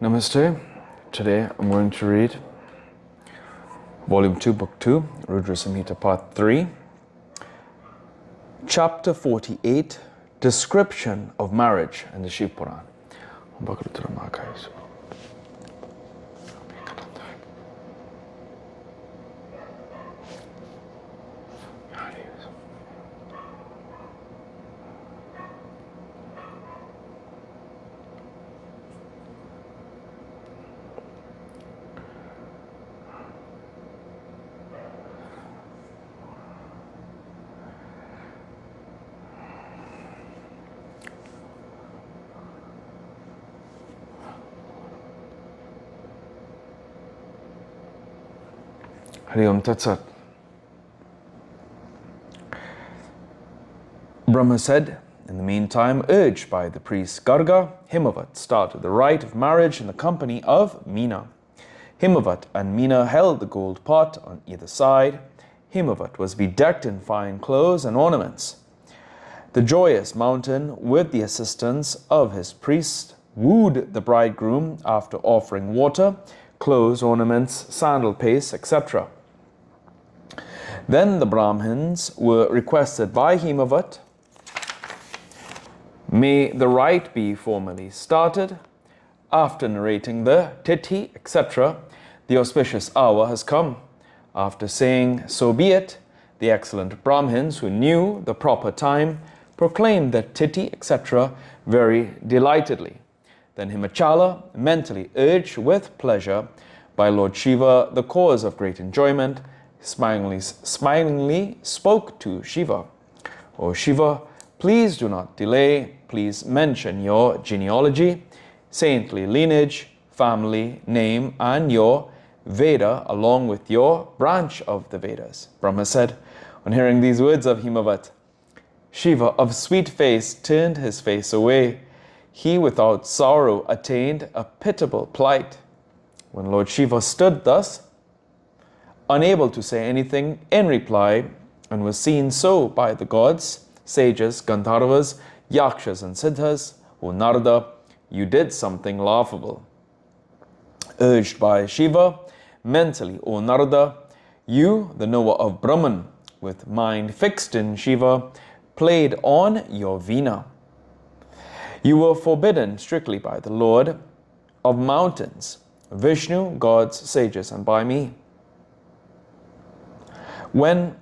Namaste. Today I'm going to read Volume 2, Book 2, Rudra Samhita, Part 3, Chapter 48, Description of Marriage in the Shiva Puran. Hari Om Tat Sat. Brahma said, in the meantime, urged by the priest Garga, Himavat started the rite of marriage in the company of Meena. Himavat and Meena held the gold pot on either side. Himavat was bedecked in fine clothes and ornaments. The joyous mountain, with the assistance of his priest, wooed the bridegroom after offering water, clothes, ornaments, sandal paste, etc. Then the Brahmins were requested by Himavat, may the rite be formally started. After narrating the tithi, etc., the auspicious hour has come. After saying, so be it, the excellent Brahmins who knew the proper time proclaimed the tithi, etc., very delightedly. Then Himachala, mentally urged with pleasure by Lord Shiva, the cause of great enjoyment, smilingly spoke to Shiva. O Shiva, please do not delay. Please mention your genealogy, saintly lineage, family, name, and your Veda along with your branch of the Vedas. Brahma said, on hearing these words of Himavat, Shiva of sweet face turned his face away. He without sorrow attained a pitiable plight. When Lord Shiva stood thus, unable to say anything in reply, and was seen so by the gods, sages, Gandharvas, Yakshas and Siddhas, O Narada, you did something laughable. Urged by Shiva, mentally, O Narada, you, the knower of Brahman, with mind fixed in Shiva, played on your veena. You were forbidden strictly by the Lord of mountains, Vishnu, gods, sages, and by me. When,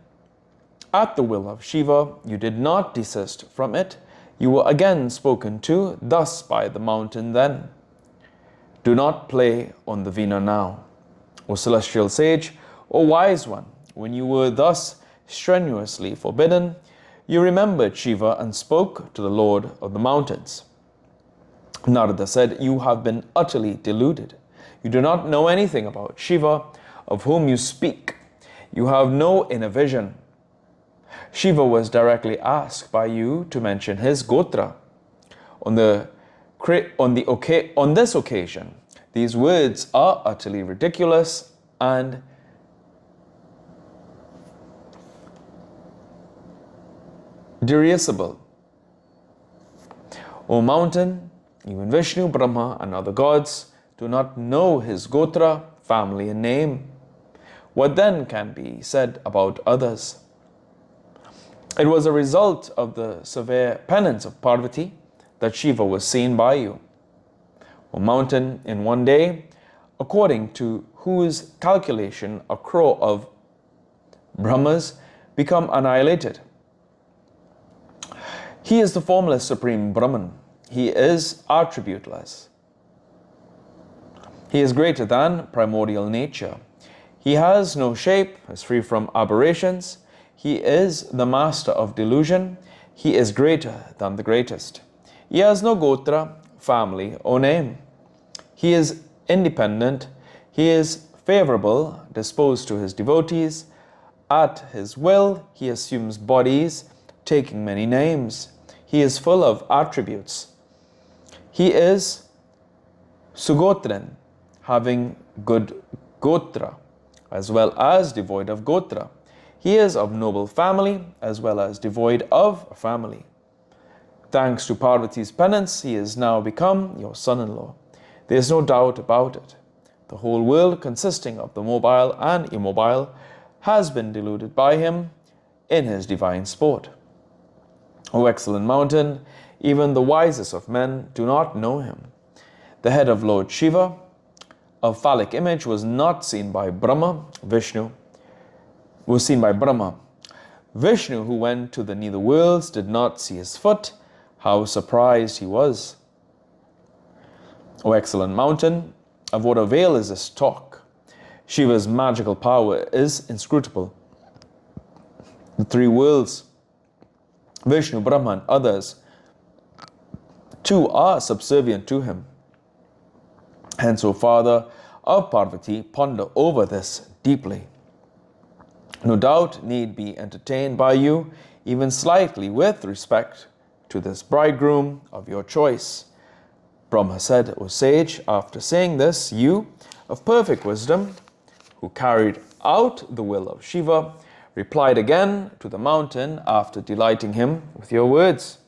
at the will of Shiva, you did not desist from it, you were again spoken to thus by the mountain then. Do not play on the veena now. O celestial sage, O wise one, when you were thus strenuously forbidden, you remembered Shiva and spoke to the Lord of the mountains. Narada said, you have been utterly deluded. You do not know anything about Shiva, of whom you speak. You have no inner vision. Shiva was directly asked by you to mention his Gotra. On this occasion, these words are utterly ridiculous and derisible. O mountain, even Vishnu, Brahma, and other gods do not know his Gotra, family, and name. What then can be said about others? It was a result of the severe penance of Parvati that Shiva was seen by you. O mountain, in one day, according to whose calculation a crore of Brahmas become annihilated. He is the formless supreme Brahman. He is attributeless. He is greater than primordial nature. He has no shape, is free from aberrations. He is the master of delusion. He is greater than the greatest. He has no Gotra, family, or name. He is independent. He is favorable, disposed to his devotees. At his will, he assumes bodies, taking many names. He is full of attributes. He is Sugotran, having good Gotra, as well as devoid of Gotra. He is of noble family, as well as devoid of family. Thanks to Parvati's penance, he is now become your son-in-law. There is no doubt about it. The whole world, consisting of the mobile and immobile, has been deluded by him in his divine sport. O excellent mountain, even the wisest of men do not know him. The head of Lord Shiva, a phallic image, was not seen by Brahma. Vishnu was seen by Brahma. Vishnu, who went to the nether worlds, did not see his foot. How surprised he was. O excellent mountain, of what avail is this talk? Shiva's magical power is inscrutable. The three worlds, Vishnu, Brahma, and others, too, are subservient to him. Hence, O Father of Parvati, ponder over this deeply. No doubt need be entertained by you, even slightly, with respect to this bridegroom of your choice. Brahma said, O sage, after saying this, you, of perfect wisdom, who carried out the will of Shiva, replied again to the mountain after delighting him with your words.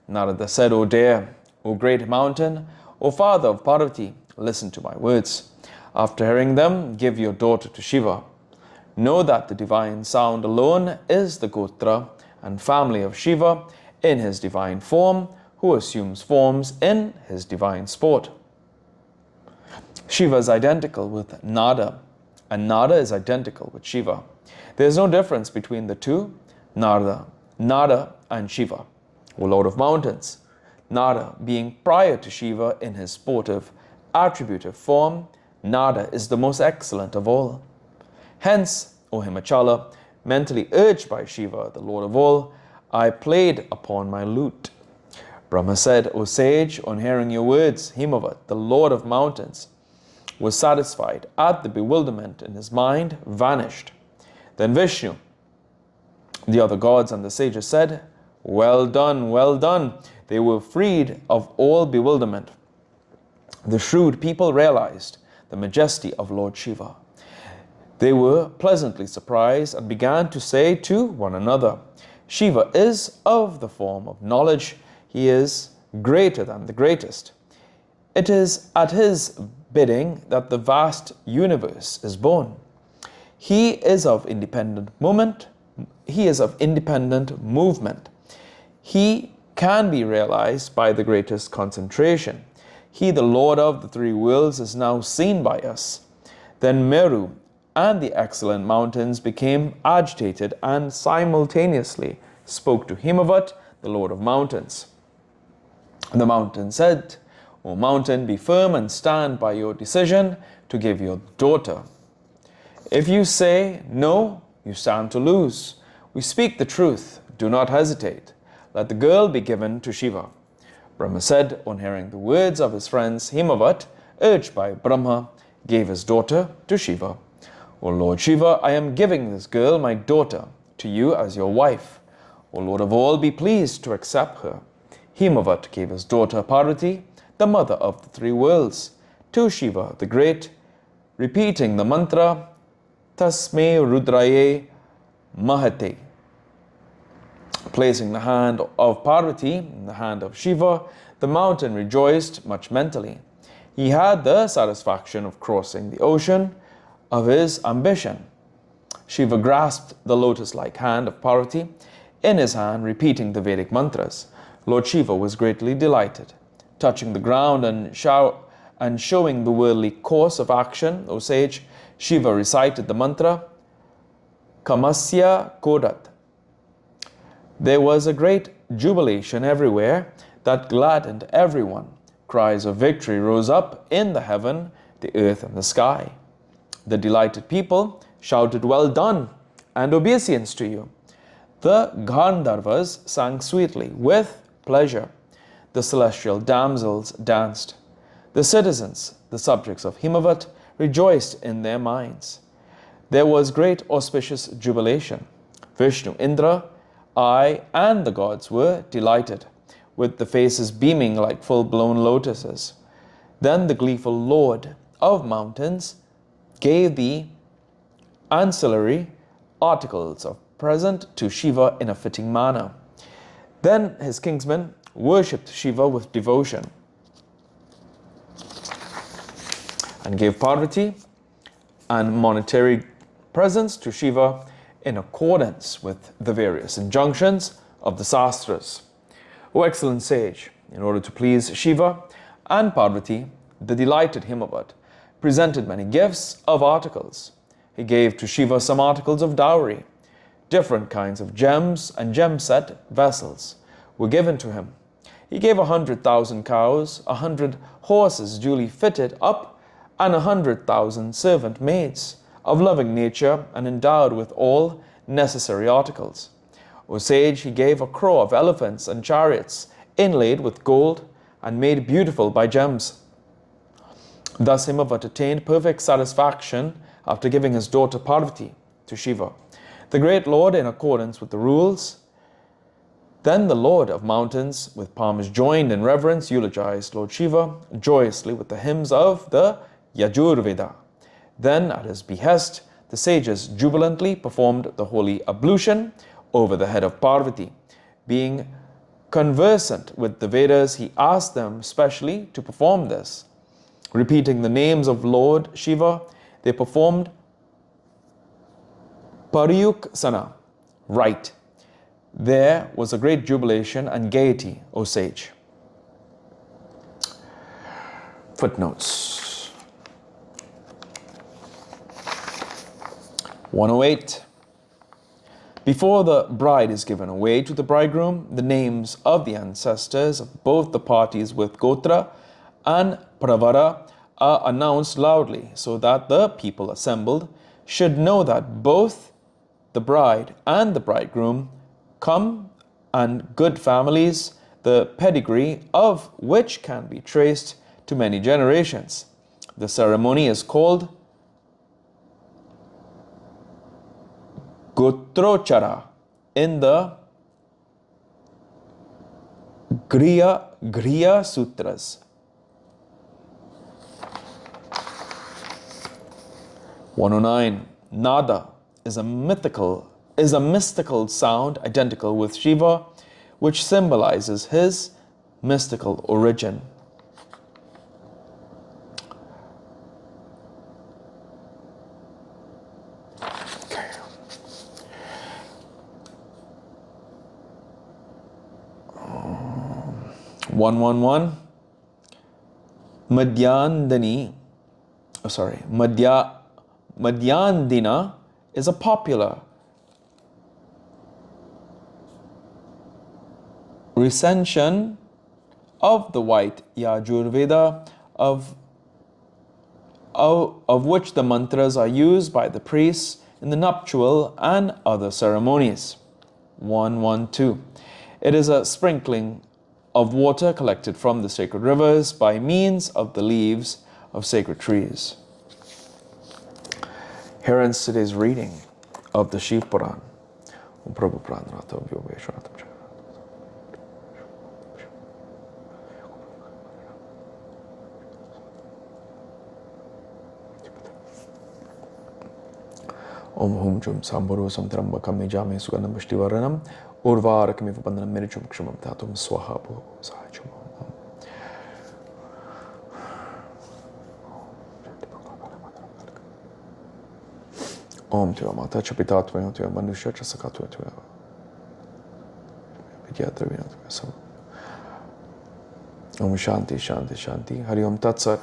Narada said, O dear, O great mountain, O father of Parvati, listen to my words. After hearing them, give your daughter to Shiva. Know that the divine sound alone is the Gotra and family of Shiva in his divine form, who assumes forms in his divine sport. Shiva is identical with Nada, and Nada is identical with Shiva. There is no difference between the two, Nada and Shiva, O Lord of Mountains. Nada being prior to Shiva in his sportive, attributive form, Nada is the most excellent of all. Hence, O Himachala, mentally urged by Shiva, the Lord of all, I played upon my lute. Brahma said, O sage, on hearing your words, Himavat, the Lord of Mountains, was satisfied at the bewilderment in his mind, vanished. Then Vishnu, the other gods and the sages said, well done, well done. They were freed of all bewilderment. The shrewd people realized the majesty of Lord Shiva. They were pleasantly surprised and began to say to one another, Shiva is of the form of knowledge. He is greater than the greatest. It is at his bidding that the vast universe is born. He is of independent movement. He can be realized by the greatest concentration. He, the Lord of the three worlds, is now seen by us. Then Meru and the excellent mountains became agitated and simultaneously spoke to Himavat, the Lord of Mountains. The mountain said, O mountain, be firm and stand by your decision to give your daughter. If you say no, you stand to lose. We speak the truth. Do not hesitate. Let the girl be given to Shiva. Brahma said, on hearing the words of his friends, Himavat, urged by Brahma, gave his daughter to Shiva. O Lord Shiva, I am giving this girl, my daughter, to you as your wife. O Lord of all, be pleased to accept her. Himavat gave his daughter Parvati, the mother of the three worlds, to Shiva the Great, repeating the mantra, Tasme Rudraye Mahate. Placing the hand of Parvati in the hand of Shiva, the mountain rejoiced much mentally. He had the satisfaction of crossing the ocean of his ambition. Shiva grasped the lotus-like hand of Parvati in his hand, repeating the Vedic mantras. Lord Shiva was greatly delighted. Touching the ground and showing the worldly course of action, O sage, Shiva recited the mantra, Kamasya Kodat. There was a great jubilation everywhere that gladdened everyone. Cries of victory rose up in the heaven, the earth, and the sky. The delighted people shouted, well done, and obeisance to you. The Gandharvas sang sweetly, with pleasure. The celestial damsels danced. The citizens, the subjects of Himavat, rejoiced in their minds. There was great auspicious jubilation. Vishnu, Indra, I, and the gods were delighted, with the faces beaming like full-blown lotuses. Then the gleeful Lord of Mountains gave the ancillary articles of present to Shiva in a fitting manner. Then his kinsmen worshipped Shiva with devotion. and gave Parvati and monetary presents to Shiva in accordance with the various injunctions of the Sastras. O excellent sage, in order to please Shiva and Parvati, the delighted Himavad presented many gifts of articles. He gave to Shiva some articles of dowry. Different kinds of gems and gem-set vessels were given to him. He gave 100,000 cows, 100 horses duly fitted up, and 100,000 servant maids of loving nature and endowed with all necessary articles. O sage, he gave a crore of elephants and chariots inlaid with gold and made beautiful by gems. Thus Himavad attained perfect satisfaction after giving his daughter Parvati to Shiva, the great Lord, in accordance with the rules. Then the Lord of mountains, with palms joined in reverence, eulogized Lord Shiva joyously with the hymns of the Yajurveda. Then, at his behest, the sages jubilantly performed the holy ablution over the head of Parvati. Being conversant with the Vedas, he asked them specially to perform this. Repeating the names of Lord Shiva, they performed Pariyuksana, right. There was a great jubilation and gaiety, O sage. Footnotes. 108. Before the bride is given away to the bridegroom, the names of the ancestors of both the parties with Gotra and Pravara are announced loudly, so that the people assembled should know that both the bride and the bridegroom come and good families, the pedigree of which can be traced to many generations. The ceremony is called Gotrochara in the Griya Sutras. 109. Nada is a mystical sound identical with Shiva, which symbolizes his mystical origin. Okay. 111. Madhyandina is a popular recension of the white Yajurveda, of which the mantras are used by the priests in the nuptial and other ceremonies. 112. It is a sprinkling of water collected from the sacred rivers by means of the leaves of sacred trees. Here ends today's reading of the Shiva Puran. Om Hum Chum Sambhuru Samtrambakam Nijame Suganam Vishtivaranam Urvarakamiv Bandanam Mirichum Kshumam Tatum Swaha Bhu Sahachum. Om Tua Mata Chapitatva Tua Manusha Chasakatva Tua Vidyatra Vinatva Sam. Om Shanti Shanti Shanti Hari Om Tat Sat.